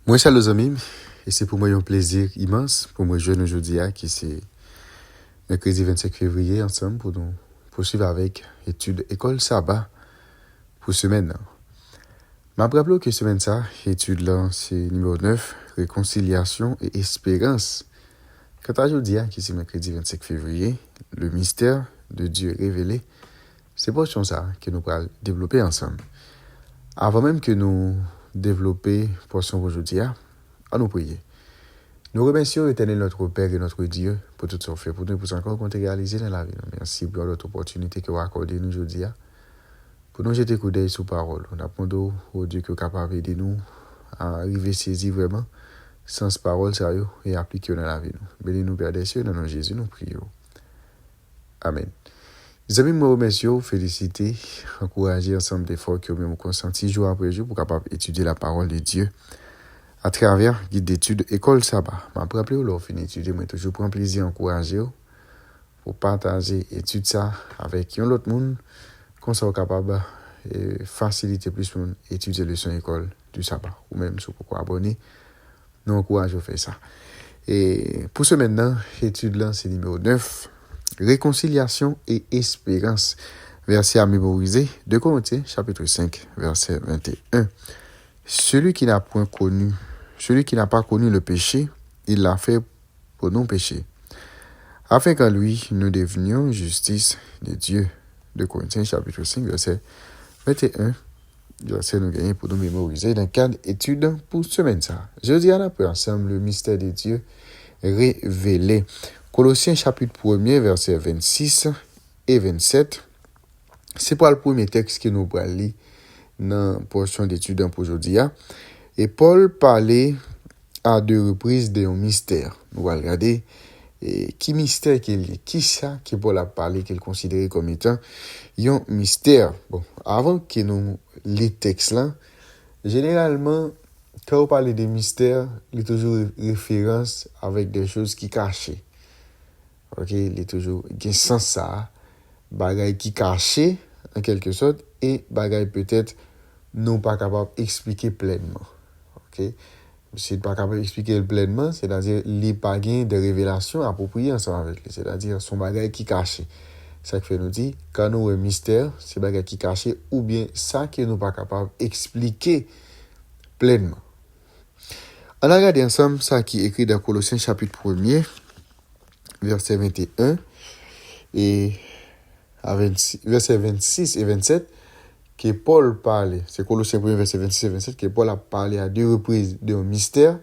Moi, chers amis, et c'est pour moi un plaisir immense pour moi jeune aujourd'hui, qui c'est mercredi 25 février, ensemble, pour nous poursuivre avec étude école sabbat pour semaine. Je me rappelle que semaine ça, étude là, c'est numéro 9, réconciliation et espérance. Quand aujourd'hui, qui c'est mercredi 25 février, le mystère de Dieu révélé, c'est pour ça que nous allons développer ensemble. Avant même que nous développions portion aujourd'hui, à nous prier. Nous remercions l'Éternel notre Père et notre Dieu pour tout ce fait, pour nous pour encore qu'on réalisé dans la vie. Merci pour notre opportunité que vous accordez nous aujourd'hui. Pour nous jeter coup d'œil sur parole. On apprend au Dieu qui est capable d'aider nous à arriver à saisir vraiment sans parole sérieux et appliquer dans la vie. Bénis-nous, Père des cieux, dans le nom de Jésus, nous prions. Amen. Les amis, me remercie, féliciter, encourager ensemble d'efforts que nous consenti jour après jour pour capable étudier la parole de Dieu à travers guide d'études école sabbat. Je me rappelle où fin étudier, moi toujours prendre plaisir encourager pour partager étude ça avec un autre monde qu'on soit capable et faciliter plus pour étudier le son école du sabbat ou même si pourquoi abonner nous encourage à faire ça. Et pour ce maintenant, étude là c'est numéro 9, réconciliation et espérance. Verset à mémoriser, 2 Corinthiens chapitre 5 verset 21. Celui qui n'a pas connu le péché, il l'a fait pour nos péchés, afin qu'en lui, nous devenions justice de Dieu. 2 Corinthiens chapitre 5, verset 21. Verset nous gagner pour nous mémoriser dans le cadre d'études pour semaine ça. Jeudi, on apprend ensemble le mystère de Dieu révélé. Colossiens chapitre 1, verset 26 et 27. C'est pas le premier texte que nous allons lire dans la portion d'études pour aujourd'hui. Et Paul parlait à 2 reprises d'un mystère. Nous allons regarder qui mystère qu'il est, qui ça que Paul a parlé qu'il considérait comme étant un mystère. Bon, avant que nous les textes là, généralement quand on parle de mystère, il y a toujours référence avec des choses qui cachées. OK, il y a toujours un sens ça, bagaille qui cachées en quelque sorte et bagaille peut-être non pas capable d'expliquer pleinement. OK? Si pas capable d'expliquer pleinement, c'est-à-dire les pas gain de révélation appropriée ensemble avec lui, c'est-à-dire son bagage qui caché. Ça fait nous dit quand nous un mystère, c'est bagage qui caché ou bien ça que nous pas capable d'expliquer pleinement. On a regardé ensemble ça qui est écrit dans Colossiens chapitre 1 verset 21 et verset 26 et 27 que Paul parlait, c'est Colossiens 1 verset 26 et 27 que Paul a parlé à 2 reprises d'un mystère.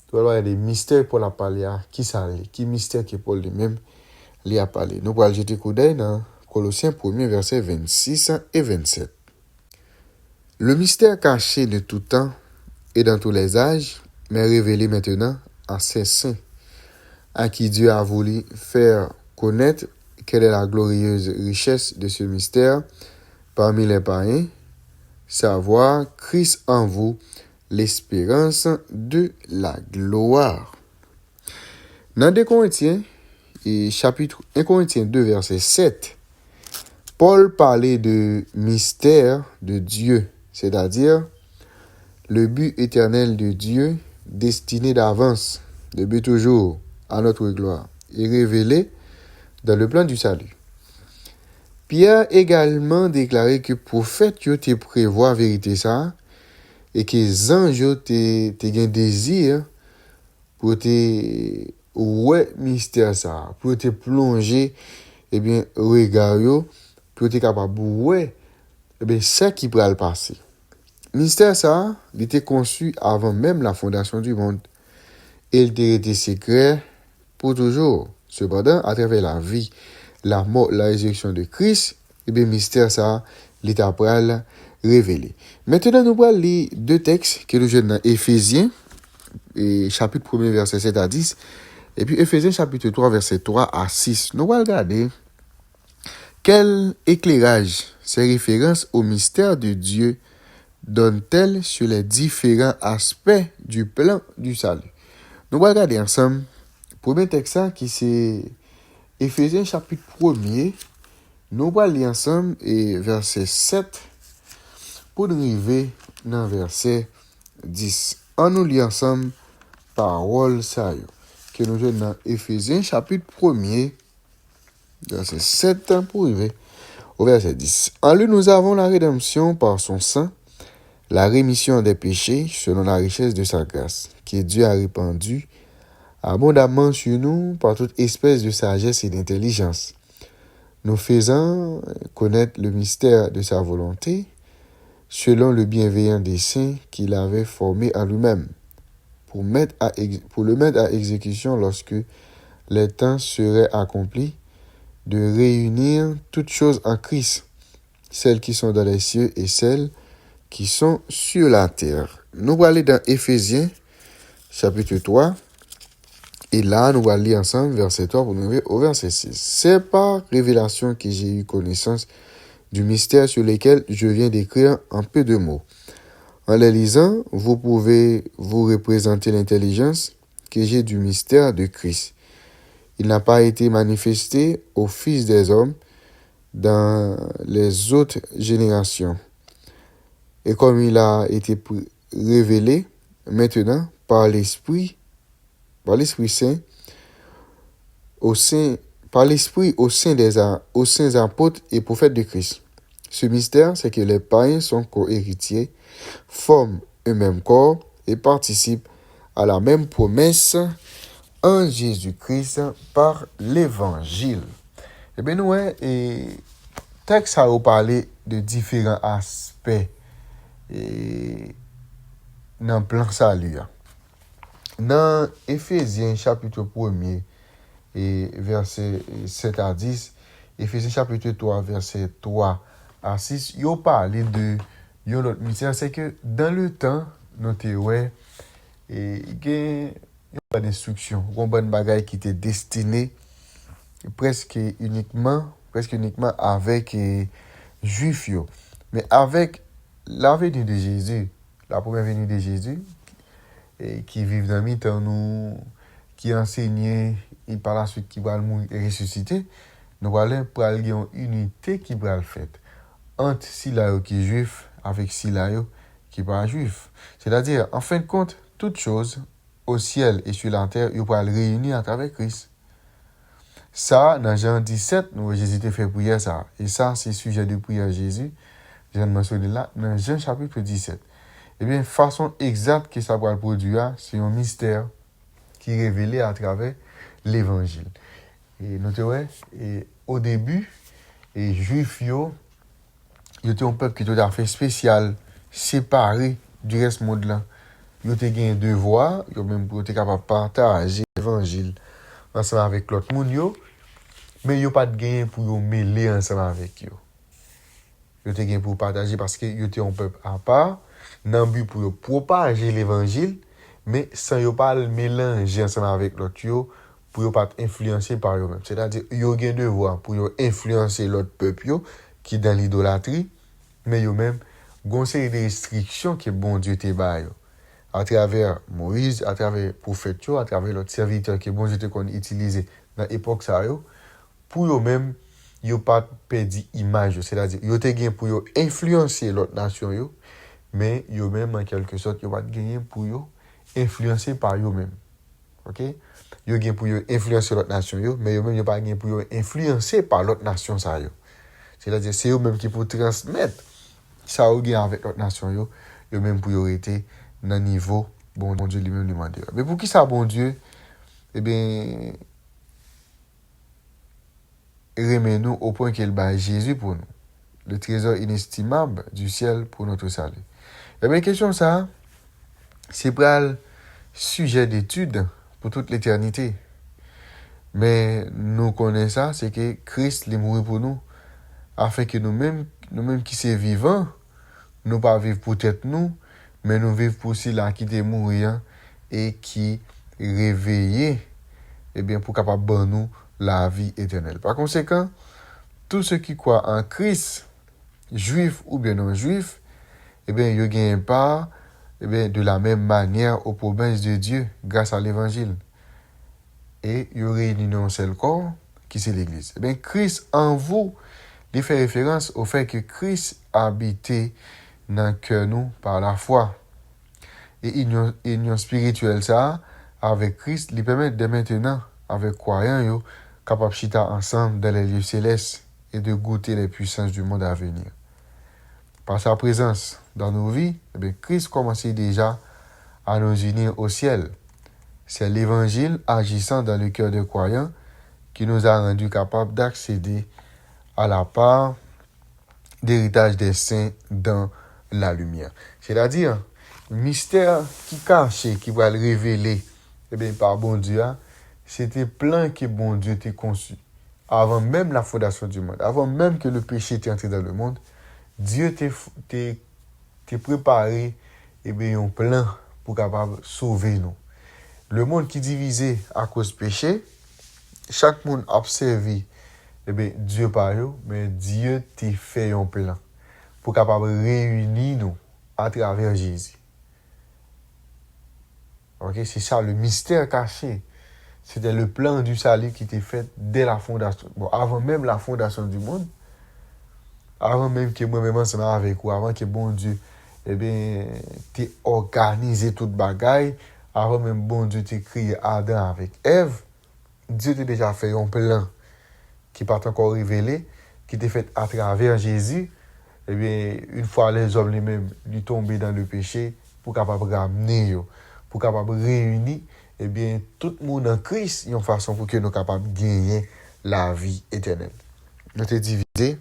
Tu vois, il y a des mystères Paul a parlé à qui ça allait, qui mystère que Paul lui-même lui a parlé. Nous allons jeter coup d'œil dans Colossiens 1 verset 26 et 27. Le mystère caché de tout temps et dans tous les âges, mais révélé maintenant à ses saints, à qui Dieu a voulu faire connaître quelle est la glorieuse richesse de ce mystère parmi les païens, savoir Christ en vous, l'espérance de la gloire. Dans 2 Corinthiens, chapitre 1 Corinthiens 2, verset 7, Paul parlait de mystère de Dieu, c'est-à-dire le but éternel de Dieu, destiné d'avance, le but toujours à notre gloire, est révélé dans le plan du salut. Pierre également déclaré que prophète yo te prévoit vérité ça et que les anges te gen désir pour te ouais mystère ça, pour te plonger regard yo pour te capable ouais ça qui va le passer. Mystère ça, il était conçu avant même la fondation du monde. Il était resté secret pour toujours. Cependant, à travers la vie, la mort, la résurrection de Christ, mystère ça, l'état pral révélé. Maintenant, nous allons lire 2 textes que nous avons dans Éphésiens, chapitre 1, verset 7 à 10, et puis Éphésiens, chapitre 3, verset 3 à 6. Nous allons regarder quel éclairage ces références au mystère de Dieu donnent-elles sur les différents aspects du plan du salut. Nous allons regarder ensemble premier texte qui c'est Éphésiens chapitre 1er. Nous allons lire ensemble et verset 7 pour nous arriver dans verset 10. en nous lit ensemble parole ça yo, que nous jouons dans Éphésiens chapitre 1er, verset 7 pour arriver au verset 10. En lui, nous avons la rédemption par son sang, la rémission des péchés selon la richesse de sa grâce, que Dieu a répandue abondamment sur nous par toute espèce de sagesse et d'intelligence, nous faisant connaître le mystère de sa volonté, selon le bienveillant dessein qu'il avait formé à lui-même, pour le mettre à exécution lorsque les temps seraient accomplis, de réunir toutes choses en Christ, celles qui sont dans les cieux et celles qui sont sur la terre. Nous allons aller dans Éphésiens, chapitre 3, et là, nous allons lire ensemble verset 3 pour nous arriver au verset 6. C'est par révélation que j'ai eu connaissance du mystère sur lequel je viens d'écrire en peu de mots. En les lisant, vous pouvez vous représenter l'intelligence que j'ai du mystère de Christ. Il n'a pas été manifesté aux fils des hommes dans les autres générations. Et comme il a été révélé maintenant par l'Esprit Saint, par l'Esprit aux saints apôtres et prophètes de Christ. Ce mystère, c'est que les païens sont co-héritiers, forment un même corps et participent à la même promesse en Jésus-Christ par l'Évangile. Eh bien, nous, et texte a parlé de différents aspects et dans le plan salut. Dans Éphésiens chapitre 1er et verset 7 à 10, Éphésiens chapitre 3 verset 3 à 6, il parle de l'autre mystère, c'est que dans le temps, nous avons une instruction, une bonne bagaille qui était destinée presque uniquement avec les Juifs. Mais avec la venue de Jésus, la première venue de Jésus, qui vivent dans le temps nous, qui enseignait et par la suite qui va mourir et ressusciter, nous allons prendre une unité qui va le faire entre Silayo qui est juif avec Silayo qui n'est pas juif. C'est-à-dire, en fin de compte, toutes choses au ciel et sur la terre, ils vont le réunir à travers Christ. Ça, dans Jean 17, nous Jésus a fait prière ça. Et ça, c'est sujet de prière Jésus. Je viens de mentionner là, dans Jean chapitre 17. Eh bien, façon exacte que ça va le produire, c'est un mystère qui est révélé à travers l'évangile. Et notez, et au début, les Juifs, ils étaient un peuple qui était tout à fait spécial, séparé du reste du monde là. Ils étaient un devoir, ils étaient capables de partager l'évangile ensemble avec l'autre monde, mais ils n'ont pas de gain pour nous mêler ensemble avec eux. Ils étaient gain pour partager parce qu'ils étaient un peuple à part, dans le but pour propager l'évangile, mais sans ne pas le mélanger ensemble avec l'autre, pour ne pas être influencé par eux-mêmes. C'est-à-dire, ils ont un devoir pour influencer l'autre peuple qui est dans l'idolâtrie, mais eux-mêmes, ils ont des restrictions que bon Dieu te baille. À travers Moïse, à travers le prophète, à travers l'autre serviteur que bon Dieu te utilisé dans l'époque, pour eux-mêmes, ils n'ont pas perdu l'image. C'est-à-dire, ils ont gagné pour influencer l'autre nation, mais eux-mêmes, en quelque sorte, ils n'ont pas gagné pour influencer par eux-mêmes. Ok? Ils ont gagné pour influencer l'autre nation, mais eux-mêmes, ils n'ont pas gagné pour influencer par l'autre nation. C'est-à-dire, c'est eux-mêmes qui pour transmettre ça au gain avec l'autre nation, eux-mêmes pour être dans le niveau, bon Dieu lui-même demande. Mais pour qui ça, bon Dieu? Eh bien, remet-nous au point qu'il bat Jésus pour nous, le trésor inestimable du ciel pour notre salut. Eh bien, question ça, c'est pas le sujet d'étude pour toute l'éternité. Mais nous connaissons ça, c'est que Christ est mort pour nous, afin que nous-mêmes qui sommes vivants, nous pas vivre pour tête nous, mais nous vivons pour ceux qui sont morts et qui réveillés, eh bien, pour capable de nous la vie éternelle. Par conséquent, tous ceux qui croient en Christ, juifs ou bien non juifs, eh bien, ils gagnent part, eh bien, de la même manière aux promesses de Dieu grâce à l'évangile. Et ils réunissent un seul corps qui c'est l'Église. Eh bien, Christ en vous, il fait référence au fait que Christ habitait dans le cœur nous par la foi. Et union spirituelle ça, avec Christ, lui permet de maintenant, avec croyants, yo, capable de chita ensemble dans les lieux célestes et de goûter les puissances du monde à venir. Par sa présence dans nos vies, eh bien, Christ commençait déjà à nous unir au ciel. C'est l'évangile agissant dans le cœur des croyants qui nous a rendus capables d'accéder à la part d'héritage des saints dans la lumière. C'est-à-dire, le mystère qui caché, qui va le révéler eh bien, par bon Dieu, c'était plein que bon Dieu t'a conçu. Avant même la fondation du monde, avant même que le péché t'est entré dans le monde, Dieu t'a préparé eh bien, un plan pour capable sauver nous. Le monde qui est divisé à cause du péché, chaque monde a observé eh bien, Dieu par eux, mais Dieu t'a fait un plan pour capable réunir nous à travers Jésus. Ok, c'est ça le mystère caché. C'était le plan du salut qui était fait dès la fondation. Bon, avant même la fondation du monde, avant même que moi-même ensemble avec vous, avant que bon Dieu eh bien, t'ait organisé toute bagaille, avant même bon Dieu t'ait créé Adam avec Ève, Dieu t'a déjà fait un plan qui n'est pas encore révélé, qui était fait à travers Jésus. Eh bien, une fois les hommes les-mêmes lui tomber dans le péché, pour capable ramener, pour capable réunir, eh bien, tout le monde en Christ, il y a une façon pour que nous capables de gagner la vie éternelle. Nous sommes divisés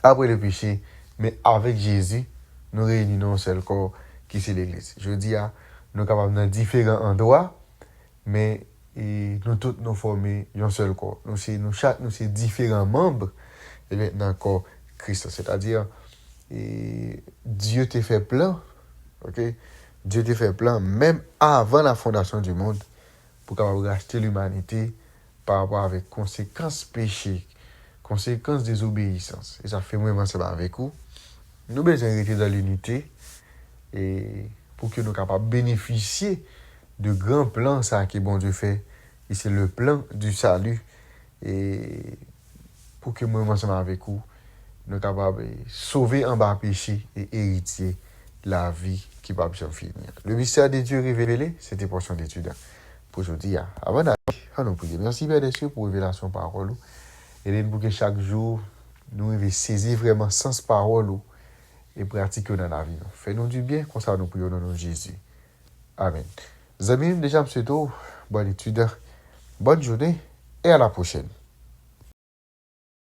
après le péché, mais avec Jésus, nous réunissons un seul corps qui c'est l'Église. Je dis, nous sommes capables dans différents endroits, mais nous tous nous formons un seul corps. Nous sommes différents membres dans le corps Christ. C'est-à-dire, Dieu t'a fait plein, ok? Dieu t'a fait plein, même avant la fondation du monde, pour capable racheter l'humanité par rapport avec conséquences péché, conséquences désobéissance. Et ça fait vraiment ça avec vous. Nous besoin rester dans l'unité et pour que nous soyons capables de bénéficier de grands plans ça que bon Dieu fait. Et c'est le plan du salut. Et pour que nous ensemble avec vous, nous sommes capables de sauver en bas péché et hériter la vie qui va bien finir. Le mystère de Dieu révélé, c'était portion d'étudiants. Pour aujourd'hui, avant d'aller, nous prions. Merci Père des cieux pour révélation parole. Et pour que chaque jour, nous ayons saisi vraiment sens parole et pratiquer dans la vie. Fais-nous du bien, comme ça nous prions dans le nom de Jésus. Amen. Les amis, déjà, M. bonne étude, bonne journée et à la prochaine.